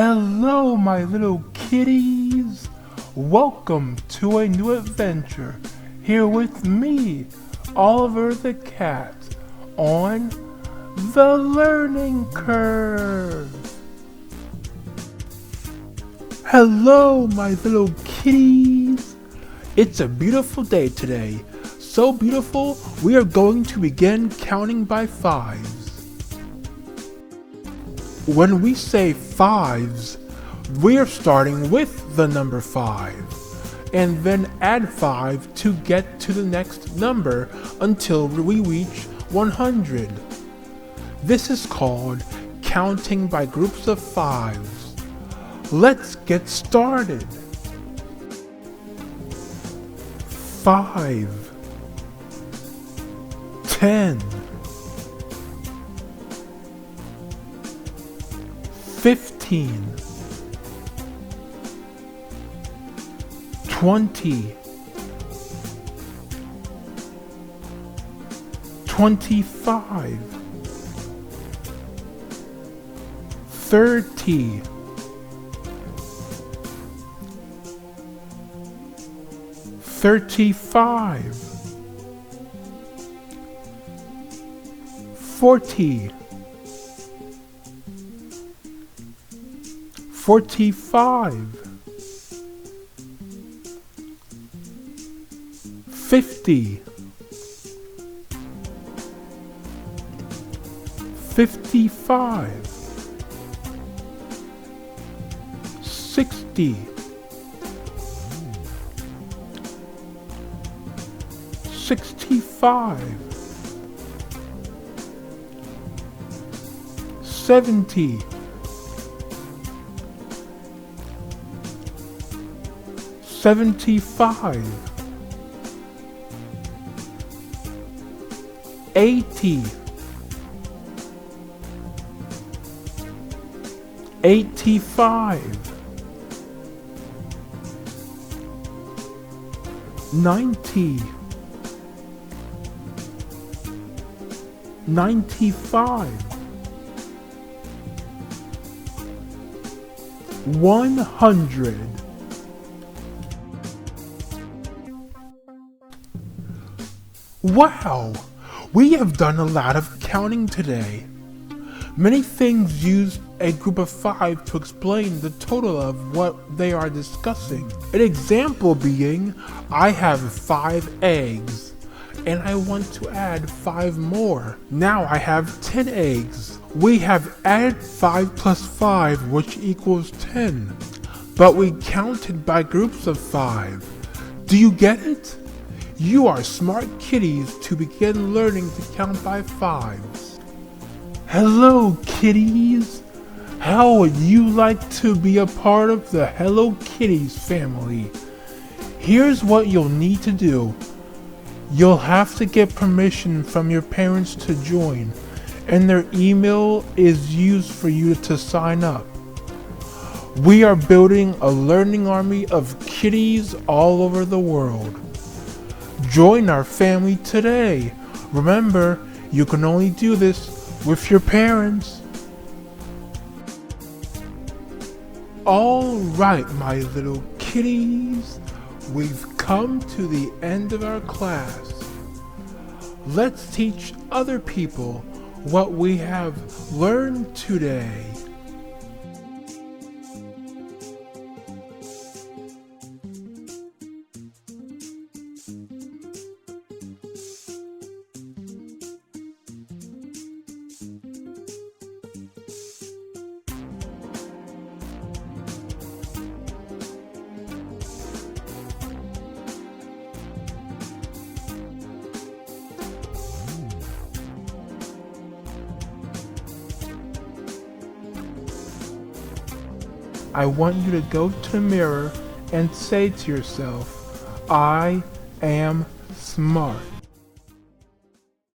Hello, my little kitties. Welcome to a new adventure here with me, Oliver the Cat, on the Learning Curve. Hello, my little kitties. It's a beautiful day today. So beautiful, we are going to begin counting by fives. When we say fives, we are starting with the number 5, and then add 5 to get to the next number until we reach 100. This is called counting by groups of fives. Let's get started. 5, 10, 15, 20, 25, 30, 35, 40, 45, 50, 55, 60, 65, 70, 75, 80, 85, 90, 95, 100. Wow! We have done a lot of counting today. Many things use a group of 5 to explain the total of what they are discussing. An example being, I have 5 eggs, and I want to add 5 more. Now I have 10 eggs. We have added 5 plus 5, which equals 10. But we counted by groups of 5. Do you get it? You are smart kitties to begin learning to count by fives. Hello, kitties. How would you like to be a part of the Hello Kitties family? Here's what you'll need to do. You'll have to get permission from your parents to join, and their email is used for you to sign up. We are building a learning army of kitties all over the world. Join our family today. Remember, you can only do this with your parents. All right, my little kitties, we've come to the end of our class. Let's teach other people what we have learned today. I want you to go to the mirror and say to yourself, I am smart.